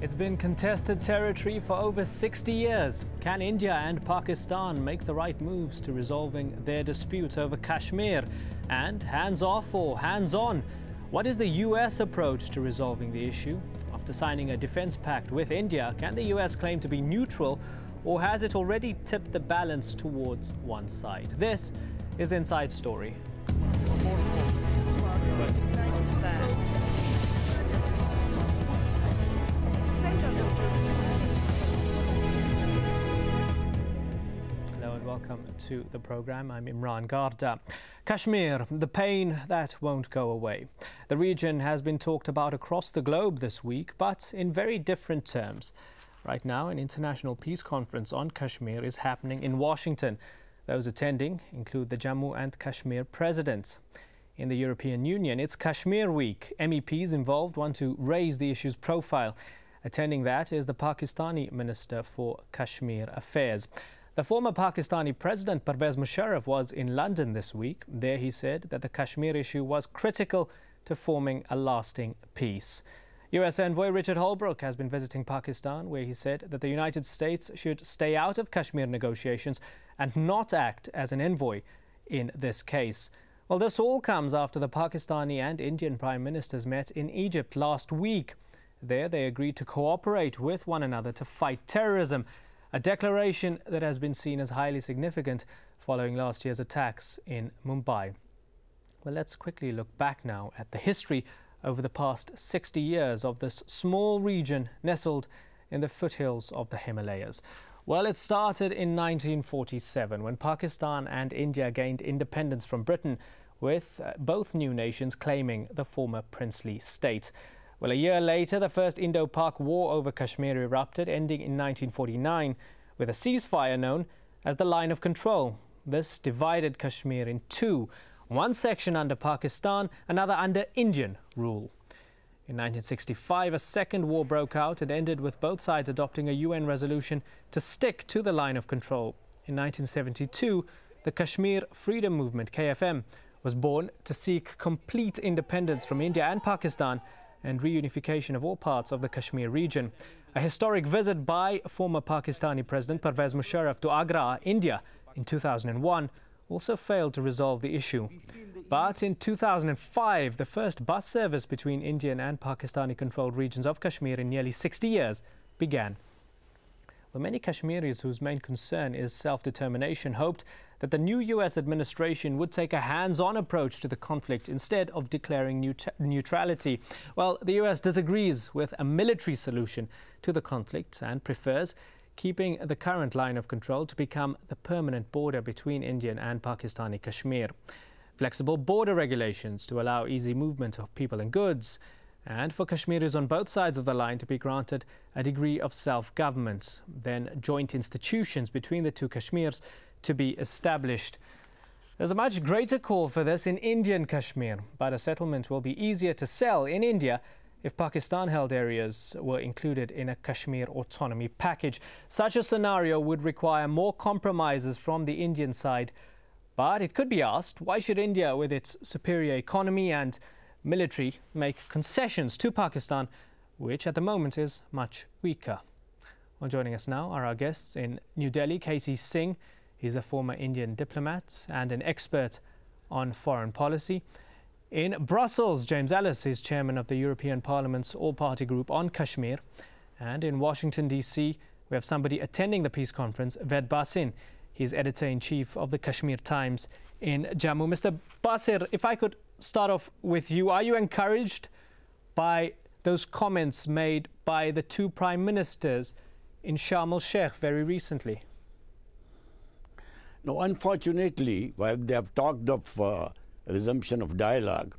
It's been contested territory for over 60 years. Can India and Pakistan make the right moves to resolving their dispute over Kashmir? And hands off or hands on? What is the US approach to resolving the issue? After signing a defense pact with India, can the US claim to be neutral, or has it already tipped the balance towards one side? This is Inside Story. Welcome to the program. I'm Imran Garda. Kashmir, the pain that won't go away. The region has been talked about across the globe this week, but in very different terms. Right now, an international peace conference on Kashmir is happening in Washington. Those attending include the Jammu and Kashmir president. In the European Union, it's Kashmir Week. MEPs involved want to raise the issue's profile. Attending that is the Pakistani Minister for Kashmir Affairs. The former Pakistani President Pervez Musharraf was in London this week. There he said that the Kashmir issue was critical to forming a lasting peace. US envoy Richard Holbrooke has been visiting Pakistan, where he said that the United States should stay out of Kashmir negotiations and not act as an envoy in this case. Well, this all comes after the Pakistani and Indian Prime Ministers met in Egypt last week. There they agreed to cooperate with one another to fight terrorism. A declaration that has been seen as highly significant following last year's attacks in Mumbai. Well, let's quickly look back now at the history over the past 60 years of this small region nestled in the foothills of the Himalayas. Well, it started in 1947 when Pakistan and India gained independence from Britain, with both new nations claiming the former princely state. Well, a year later, the first Indo-Pak War over Kashmir erupted, ending in 1949 with a ceasefire known as the Line of Control. This divided Kashmir in two, one section under Pakistan, another under Indian rule. In 1965, a second war broke out and ended with both sides adopting a UN resolution to stick to the Line of Control. In 1972, the Kashmir Freedom Movement, KFM, was born to seek complete independence from India and Pakistan and reunification of all parts of the Kashmir region. A historic visit by former Pakistani President Pervez Musharraf to Agra, India, in 2001 also failed to resolve the issue. But in 2005, the first bus service between Indian and Pakistani-controlled regions of Kashmir in nearly 60 years began. Well, many Kashmiris whose main concern is self-determination hoped that the new US administration would take a hands-on approach to the conflict instead of declaring neutrality. Well, the US disagrees with a military solution to the conflict and prefers keeping the current line of control to become the permanent border between Indian and Pakistani Kashmir. Flexible border regulations to allow easy movement of people and goods, and for Kashmiris on both sides of the line to be granted a degree of self-government. Then joint institutions between the two Kashmirs to be established. There's a much greater call for this in Indian Kashmir, but a settlement will be easier to sell in India if Pakistan-held areas were included in a Kashmir autonomy package. Such a scenario would require more compromises from the Indian side. But it could be asked, why should India, with its superior economy and military, make concessions to Pakistan, which at the moment is much weaker? Well, joining us now are our guests in New Delhi, KC Singh. He's a former Indian diplomat and an expert on foreign policy. In Brussels, James Ellis is chairman of the European Parliament's all-party group on Kashmir. And in Washington, D.C., we have somebody attending the peace conference, Ved Basin. He's editor-in-chief of the Kashmir Times in Jammu. Mr. Basir, if I could start off with you, are you encouraged by those comments made by the two prime ministers in Sharm el-Sheikh very recently? No, unfortunately, while they have talked of resumption of dialogue,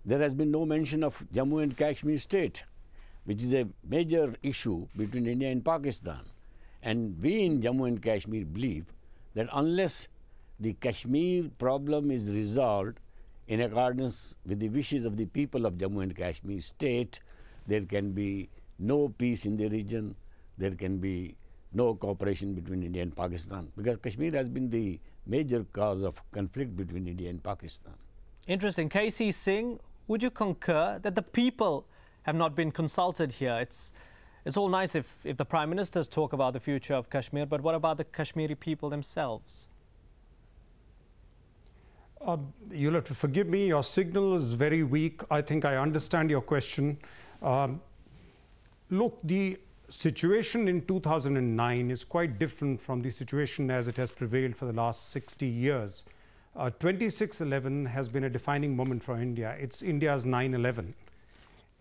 there has been no mention of Jammu and Kashmir state, which is a major issue between India and Pakistan. And we in Jammu and Kashmir believe that unless the Kashmir problem is resolved in accordance with the wishes of the people of Jammu and Kashmir state, there can be no peace in the region, there can be no cooperation between India and Pakistan, because Kashmir has been the major cause of conflict between India and Pakistan. Interesting. KC Singh, would you concur that the people have not been consulted here? It's all nice if the Prime Ministers talk about the future of Kashmir, but what about the Kashmiri people themselves? You'll have to forgive me, your signal is very weak. I think I understand your question. Look, the situation in 2009 is quite different from the situation as it has prevailed for the last 60 years. 26/11 has been a defining moment for India. It's India's 9/11.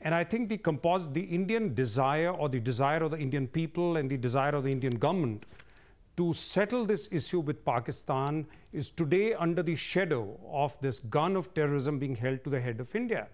And I think the Indian desire, or the desire of the Indian people and the desire of the Indian government to settle this issue with Pakistan is today under the shadow of this gun of terrorism being held to the head of India.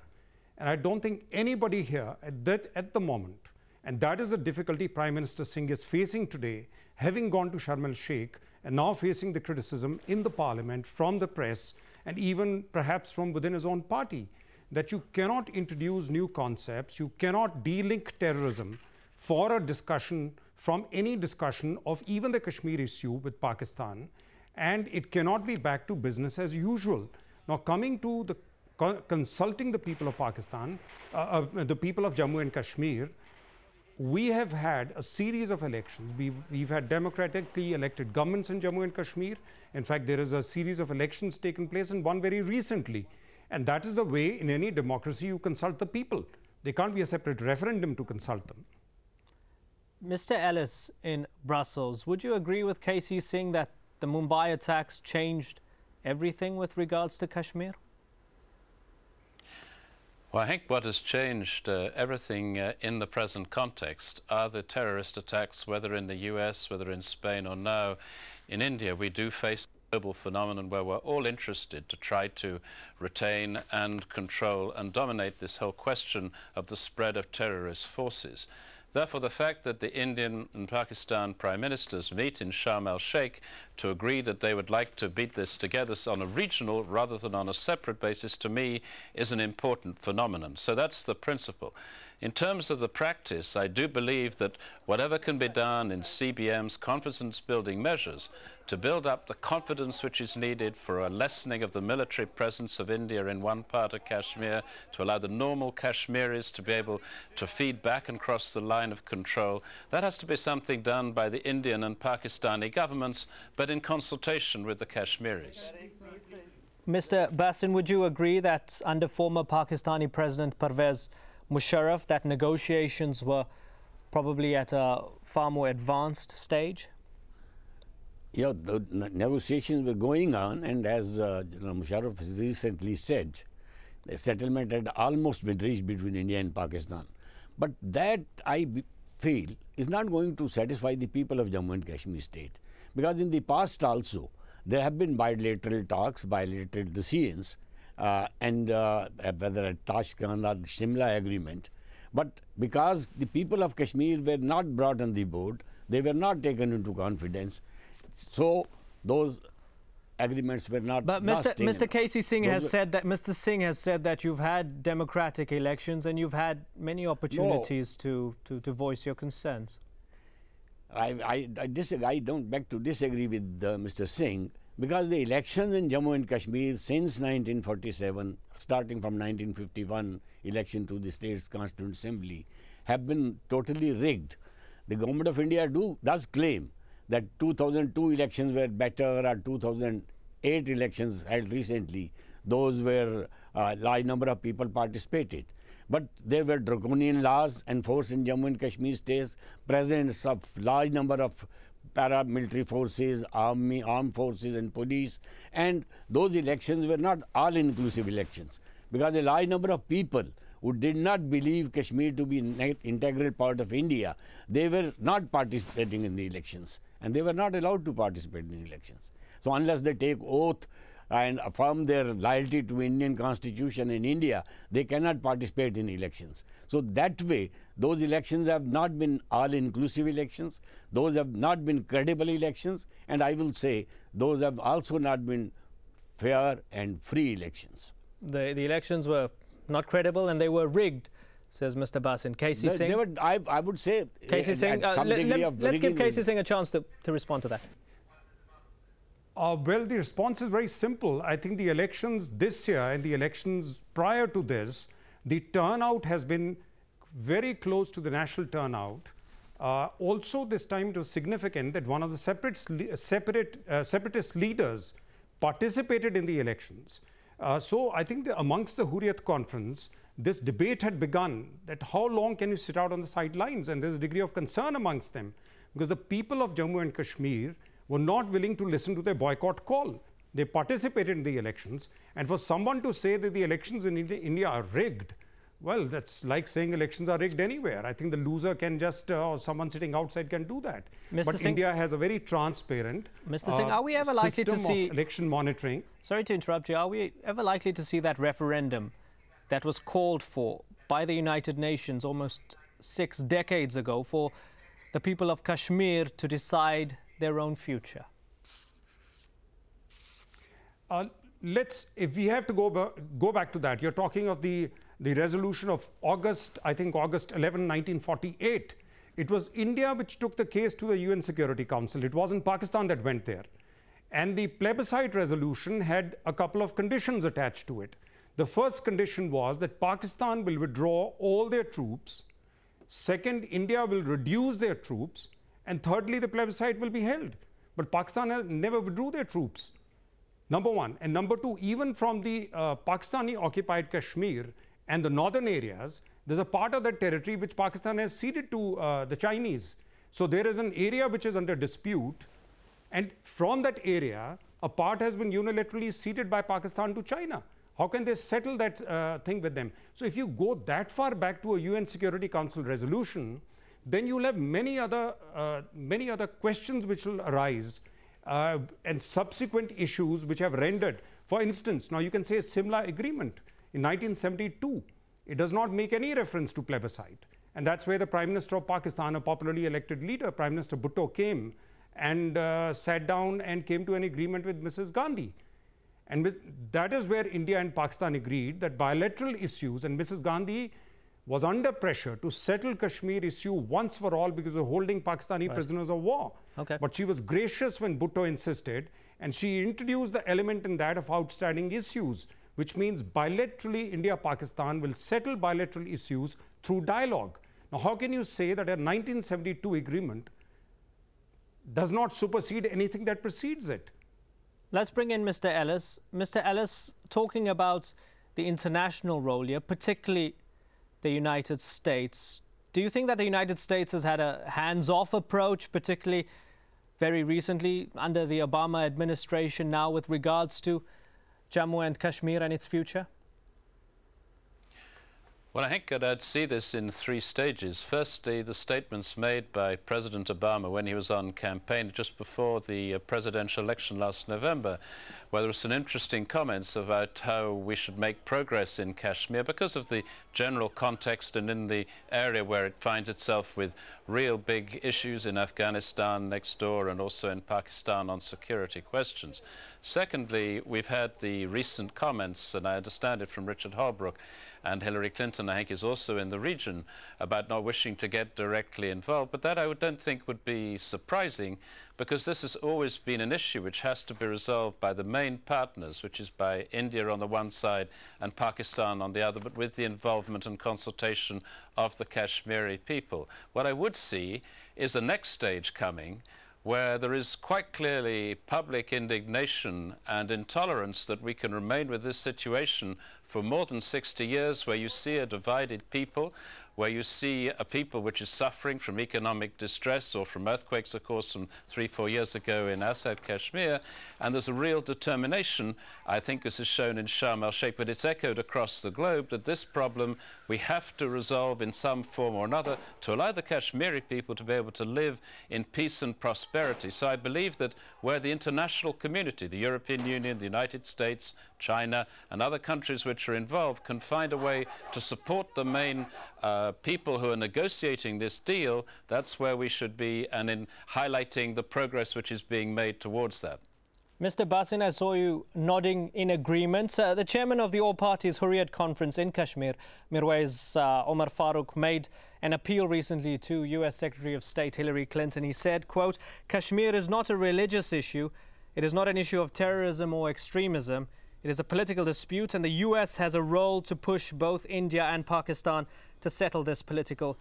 And I don't think anybody here at the moment, and that is the difficulty Prime Minister Singh is facing today, having gone to Sharm el-Sheikh and now facing the criticism in the parliament, from the press, and even perhaps from within his own party, that you cannot introduce new concepts, you cannot de-link terrorism for a discussion, from any discussion of even the Kashmir issue with Pakistan, and it cannot be back to business as usual. Now, coming to the consulting the people of Pakistan, the people of Jammu and Kashmir, we have had a series of elections. We've had democratically elected governments in Jammu and Kashmir. In fact, there is a series of elections taken place, and one very recently. And that is the way in any democracy you consult the people. There can't be a separate referendum to consult them. Mr. Ellis in Brussels, would you agree with KC Singh that the Mumbai attacks changed everything with regards to Kashmir? Well, I think what has changed everything in the present context are the terrorist attacks, whether in the US, whether in Spain, or now in India. We do face a global phenomenon where we're all interested to try to retain and control and dominate this whole question of the spread of terrorist forces. Therefore, the fact that the Indian and Pakistan Prime Ministers meet in Sharm el-Sheikh to agree that they would like to beat this together on a regional rather than on a separate basis, to me, is an important phenomenon. So that's the principle. In terms of the practice, I do believe that whatever can be done in CBM's confidence-building measures to build up the confidence which is needed for a lessening of the military presence of India in one part of Kashmir, to allow the normal Kashmiris to be able to feed back and cross the line of control, that has to be something done by the Indian and Pakistani governments, but in consultation with the Kashmiris. Mr. Basin, would you agree that under former Pakistani President Pervez Musharraf, that negotiations were probably at a far more advanced stage? Yeah, the negotiations were going on, and as Musharraf has recently said, the settlement had almost been reached between India and Pakistan. But that, I feel, is not going to satisfy the people of Jammu and Kashmir state. Because in the past also, there have been bilateral talks, bilateral decisions, and whether at Tashkent or the Shimla agreement. But because the people of Kashmir were not brought on the board, they were not taken into confidence, so those agreements were not. But Mr. KC Singh has said that Mr. Singh has said that you've had democratic elections and you've had many opportunities to voice your concerns. I disagree. I don't beg to disagree with Mr. Singh, because the elections in Jammu and Kashmir since 1947, starting from 1951 election to the state's Constituent Assembly, have been totally rigged. The government of India does claim that 2002 elections were better, or 2008 elections held recently, those where a large number of people participated. But there were draconian laws enforced in Jammu and Kashmir states, presence of large number of paramilitary forces, armed forces and police, and those elections were not all-inclusive elections, because a large number of people who did not believe Kashmir to be an integral part of India, they were not participating in the elections, and they were not allowed to participate in elections. So unless they take oath and affirm their loyalty to Indian constitution in India, they cannot participate in elections. So that way, those elections have not been all-inclusive elections, those have not been credible elections, and I will say those have also not been fair and free elections. The elections were not credible and they were rigged, says Mr. Basin. KC Singh? I would say KC Singh, let's give KC Singh a chance to respond to that. Well, the response is very simple. I think the elections this year and the elections prior to this, the turnout has been very close to the national turnout Also, this time it was significant that one of the separatist leaders participated in the elections. So I think amongst the Hurriyat conference, this debate had begun that how long can you sit out on the sidelines, and there's a degree of concern amongst them because the people of Jammu and Kashmir were not willing to listen to their boycott call. They participated in the elections, and for someone to say that the elections in India are rigged, well, that's like saying elections are rigged anywhere. I think the loser can just, or someone sitting outside can do that. But Singh, India has a very transparent Mr. Singh, are we ever likely to see election monitoring? Sorry to interrupt you. Are we ever likely to see that referendum that was called for by the United Nations almost 6 decades ago for the people of Kashmir to decide their own future? If we have to go back to that, you're talking of the resolution of August 11, 1948. It was India which took the case to the UN Security Council. It wasn't Pakistan that went there. And the plebiscite resolution had a couple of conditions attached to it. The first condition was that Pakistan will withdraw all their troops. Second, India will reduce their troops. And thirdly, the plebiscite will be held. But Pakistan never withdrew their troops. Number one. And number two, even from the Pakistani-occupied Kashmir and the northern areas, there's a part of that territory which Pakistan has ceded to the Chinese. So there is an area which is under dispute. And from that area, a part has been unilaterally ceded by Pakistan to China. How can they settle that thing with them? So if you go that far back to a UN Security Council resolution, then you'll have many other questions which will arise and subsequent issues which have rendered. For instance, now you can say a Simla agreement in 1972. It does not make any reference to plebiscite. And that's where the Prime Minister of Pakistan, a popularly elected leader, Prime Minister Bhutto, came and sat down and came to an agreement with Mrs. Gandhi. And that is where India and Pakistan agreed that bilateral issues, and Mrs. Gandhi was under pressure to settle Kashmir issue once for all because of holding Pakistani prisoners of war. Okay. But she was gracious when Bhutto insisted, and she introduced the element in that of outstanding issues, which means bilaterally India-Pakistan will settle bilateral issues through dialogue. Now, how can you say that a 1972 agreement does not supersede anything that precedes it? Let's bring in Mr. Ellis. Mr. Ellis, talking about the international role here, particularly the United States, do you think that the United States has had a hands-off approach, particularly very recently under the Obama administration now with regards to Jammu and Kashmir and its future? Well, I think that I'd see this in 3 stages. Firstly, the statements made by President Obama when he was on campaign just before the presidential election last November, where there were some interesting comments about how we should make progress in Kashmir because of the general context and in the area where it finds itself with real big issues in Afghanistan next door and also in Pakistan on security questions. Secondly, we've had the recent comments, and I understand it from Richard Holbrooke, and Hillary Clinton, I think, is also in the region, about not wishing to get directly involved. But that I don't think would be surprising, because this has always been an issue which has to be resolved by the main partners, which is by India on the one side and Pakistan on the other, but with the involvement and consultation of the Kashmiri people. What I would see is a next stage coming, where there is quite clearly public indignation and intolerance that we can remain with this situation for more than 60 years, where you see a divided people, where you see a people which is suffering from economic distress or from earthquakes, of course, from 3-4 years ago in Azad, Kashmir, and there's a real determination, I think this is shown in Sharm el-Sheikh, but it's echoed across the globe, that this problem we have to resolve in some form or another to allow the Kashmiri people to be able to live in peace and prosperity. So I believe that where the international community, the European Union, the United States, China, and other countries which are involved can find a way to support the main people who are negotiating this deal, that's where we should be, and in highlighting the progress which is being made towards that. Mr. Basin, I saw you nodding in agreement. The chairman of the All Parties Hurriyat Conference in Kashmir, Mirwais Omar Farooq, made an appeal recently to US Secretary of State Hillary Clinton. He said, quote, "Kashmir is not a religious issue. It is not an issue of terrorism or extremism. It is a political dispute, and the US has a role to push both India and Pakistan to settle this political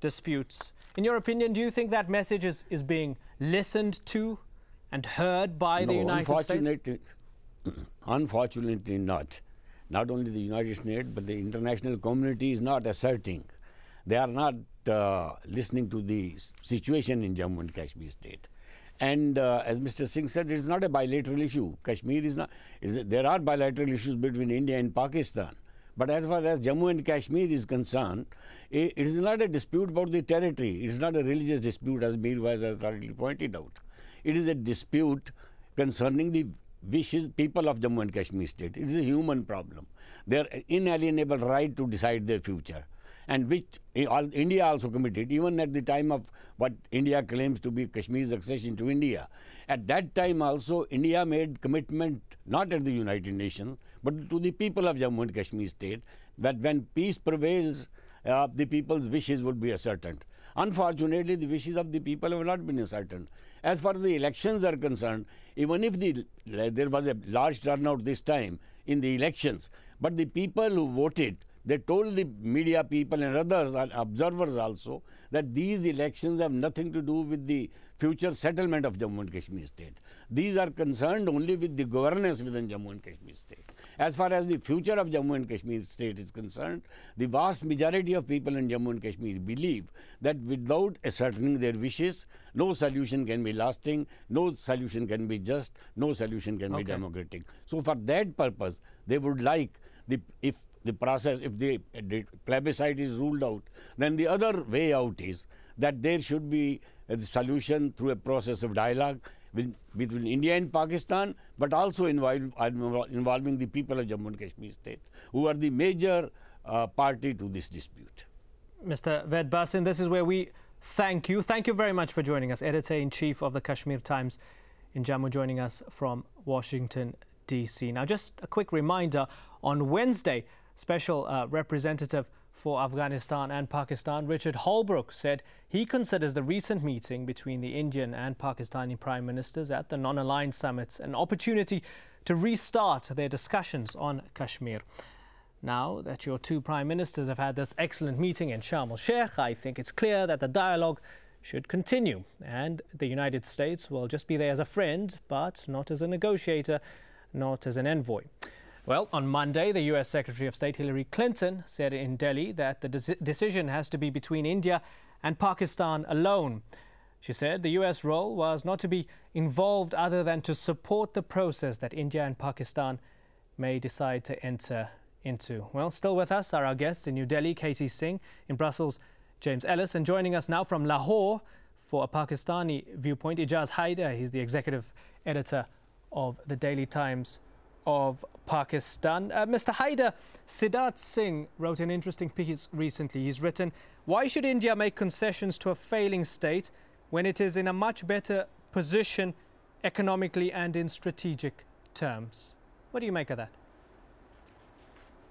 dispute." In your opinion, do you think that message is being listened to and heard by the United States? Unfortunately not. Not only the United States, but the international community is not asserting. They are not listening to the situation in Jammu and Kashmir state. And as Mr. Singh said, it is not a bilateral issue. Kashmir is not. There are bilateral issues between India and Pakistan. But as far as Jammu and Kashmir is concerned, it is not a dispute about the territory. It is not a religious dispute, as Mirwais has already pointed out. It is a dispute concerning the people of Jammu and Kashmir state. It is a human problem. Their inalienable right to decide their future, and which India also committed, even at the time of what India claims to be Kashmir's accession to India. At that time also, India made commitment not at the United Nations, but to the people of Jammu and Kashmir state, that when peace prevails, the people's wishes would be ascertained. Unfortunately, the wishes of the people have not been ascertained. As far as the elections are concerned, even if there was a large turnout this time in the elections, but the people who voted, they told the media people and others, and observers also, that these elections have nothing to do with the future settlement of Jammu and Kashmir state. These are concerned only with the governance within Jammu and Kashmir state. As far as the future of Jammu and Kashmir state is concerned, the vast majority of people in Jammu and Kashmir believe that without ascertaining their wishes, no solution can be lasting, no solution can be just, no solution can be democratic. So for that purpose, they would like, if the plebiscite is ruled out, then the other way out is that there should be a solution through a process of dialogue between India and Pakistan, but also involving the people of Jammu and Kashmir state, who are the major party to this dispute. Mr. Ved Basin, this is where we thank you. Thank you very much for joining us. Editor-in-Chief of the Kashmir Times in Jammu, joining us from Washington, D.C. Now, just a quick reminder, on Wednesday, Special Representative for Afghanistan and Pakistan, Richard Holbrooke, said he considers the recent meeting between the Indian and Pakistani Prime Ministers at the non-aligned summits an opportunity to restart their discussions on Kashmir. Now that your two Prime Ministers have had this excellent meeting in Sharm el-Sheikh, I think it's clear that the dialogue should continue, and the United States will just be there as a friend, but not as a negotiator, not as an envoy. Well, on Monday, the US Secretary of State Hillary Clinton said in Delhi that the decision has to be between India and Pakistan alone. She said the US role was not to be involved other than to support the process that India and Pakistan may decide to enter into. Well, still with us are our guests in New Delhi, Casey Singh, in Brussels, James Ellis, and joining us now from Lahore for a Pakistani viewpoint, Ijaz Haider. He's the executive editor of the Daily Times of Pakistan. Mr. Haider, Siddharth Singh wrote an interesting piece recently. He's written, "Why should India make concessions to a failing state when it is in a much better position economically and in strategic terms?" What do you make of that?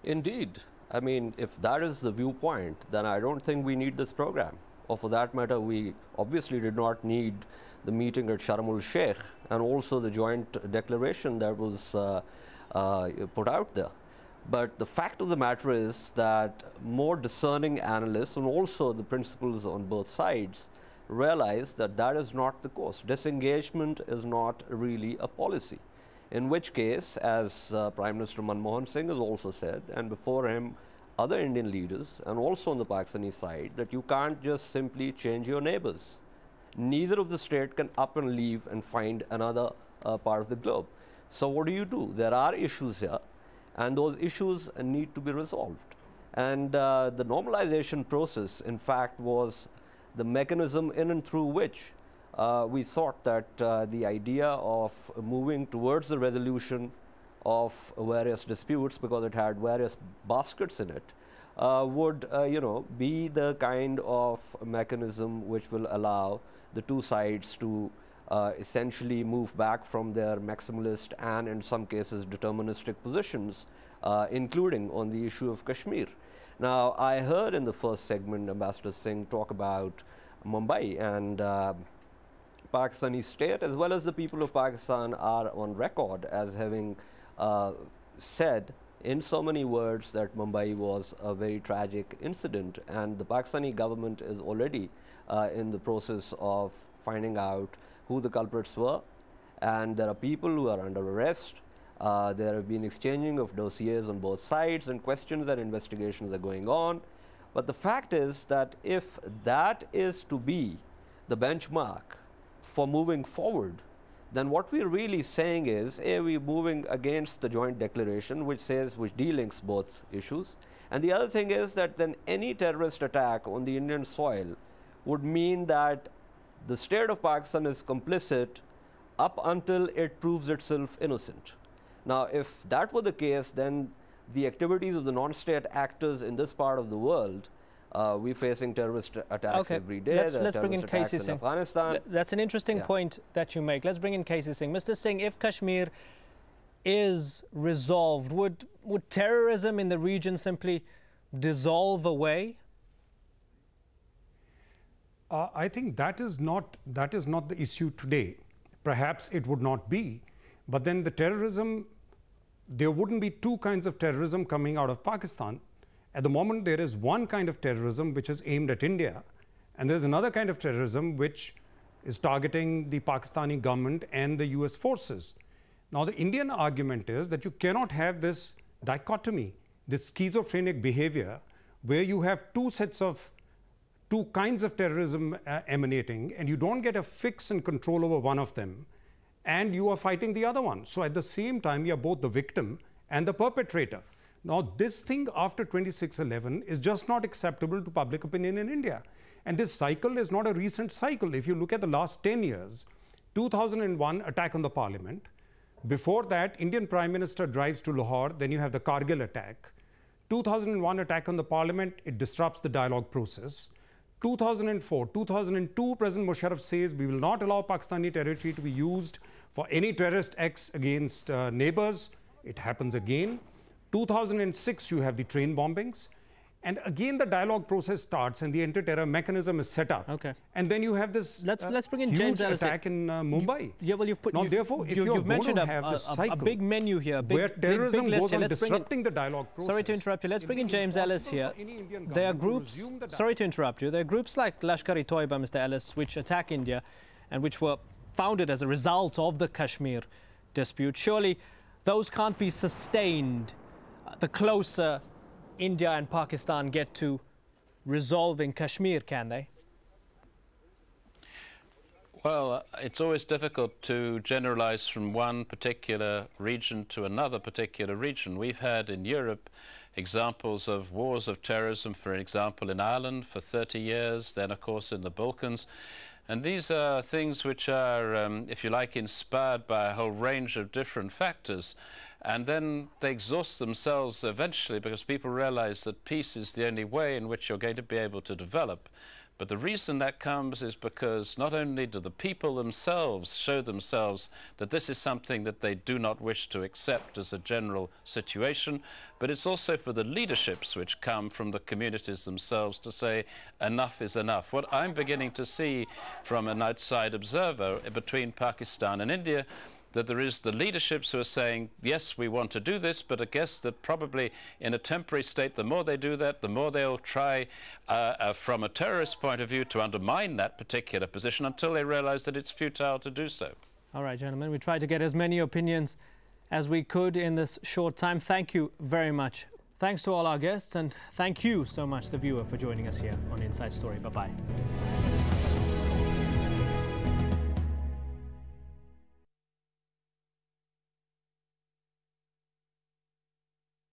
Indeed. I mean, if that is the viewpoint, then I don't think we need this program. Or for that matter, we obviously did not need the meeting at Sharm el-Sheikh and also the joint declaration that was put out there. But the fact of the matter is that more discerning analysts and also the principals on both sides realize that that is not the course. Disengagement is not really a policy. In which case, as Prime Minister Manmohan Singh has also said, and before him other Indian leaders, and also on the Pakistani side, that you can't just simply change your neighbors. Neither of the state can up and leave and find another part of the globe. So what do? There are issues here, and those issues need to be resolved. And the normalization process, in fact, was the mechanism in and through which we thought that the idea of moving towards the resolution of various disputes, because it had various baskets in it, would be the kind of mechanism which will allow the two sides to essentially move back from their maximalist and in some cases deterministic positions, including on the issue of Kashmir. Now, I heard in the first segment Ambassador Singh talk about Mumbai, and Pakistani state as well as the people of Pakistan are on record as having said in so many words that Mumbai was a very tragic incident, and the Pakistani government is already in the process of finding out who the culprits were. And there are people who are under arrest. There have been exchanging of dossiers on both sides, and questions and investigations are going on. But the fact is that if that is to be the benchmark for moving forward, then what we're really saying is, we're moving against the joint declaration, which delinks both issues. And the other thing is that then any terrorist attack on the Indian soil would mean that the state of Pakistan is complicit up until it proves itself innocent. Now, if that were the case, then the activities of the non-state actors in this part of the world, we're facing terrorist attacks every day. Let's bring in Casey Singh. Afghanistan. That's an interesting point that you make. Let's bring in Casey Singh. Mr. Singh, if Kashmir is resolved, would terrorism in the region simply dissolve away? I think that is not the issue today. Perhaps it would not be, but then the terrorism, there wouldn't be two kinds of terrorism coming out of Pakistan. At the moment, there is one kind of terrorism which is aimed at India, and there's another kind of terrorism which is targeting the Pakistani government and the US forces. Now, the Indian argument is that you cannot have this dichotomy, this schizophrenic behavior, where you have two kinds of terrorism emanating, and you don't get a fix and control over one of them, and you are fighting the other one. So at the same time, you are both the victim and the perpetrator. Now, this thing after 26/11 is just not acceptable to public opinion in India. And this cycle is not a recent cycle. If you look at the last 10 years, 2001 attack on the parliament. Before that, Indian Prime Minister drives to Lahore, then you have the Kargil attack. 2001 attack on the parliament, it disrupts the dialogue process. 2004, 2002, President Musharraf says we will not allow Pakistani territory to be used for any terrorist acts against neighbors. It happens again. 2006, you have the train bombings. And again, the dialogue process starts and the anti-terror mechanism is set up. Okay. And then you have this let's bring in huge James Ellis attack in Mumbai. You've put, now, therefore, if you've mentioned have this cycle a big menu here, where terrorism big goes on disrupting the dialogue process. Sorry to interrupt you. Let's bring in James Ellis here. There are groups, sorry to interrupt you, there are groups like Lashkar-e-Toiba, Mr. Ellis, which attack India and which were founded as a result of the Kashmir dispute. Surely those can't be sustained the closer India and Pakistan get to resolving Kashmir, can they? Well, it's always difficult to generalize from one particular region to another particular region. We've had in Europe examples of wars of terrorism, for example, in Ireland for 30 years, then, of course, in the Balkans. And these are things which are, if you like, inspired by a whole range of different factors. And then they exhaust themselves eventually because people realize that peace is the only way in which you're going to be able to develop. But the reason that comes is because not only do the people themselves show themselves that this is something that they do not wish to accept as a general situation, but it's also for the leaderships which come from the communities themselves to say enough is enough. What I'm beginning to see from an outside observer between Pakistan and India, that there is the leaderships who are saying, yes, we want to do this, but I guess that probably in a temporary state, the more they do that, the more they'll try from a terrorist point of view to undermine that particular position until they realize that it's futile to do so. All right, gentlemen, we tried to get as many opinions as we could in this short time. Thank you very much. Thanks to all our guests, and thank you so much, the viewer, for joining us here on Inside Story. Bye-bye.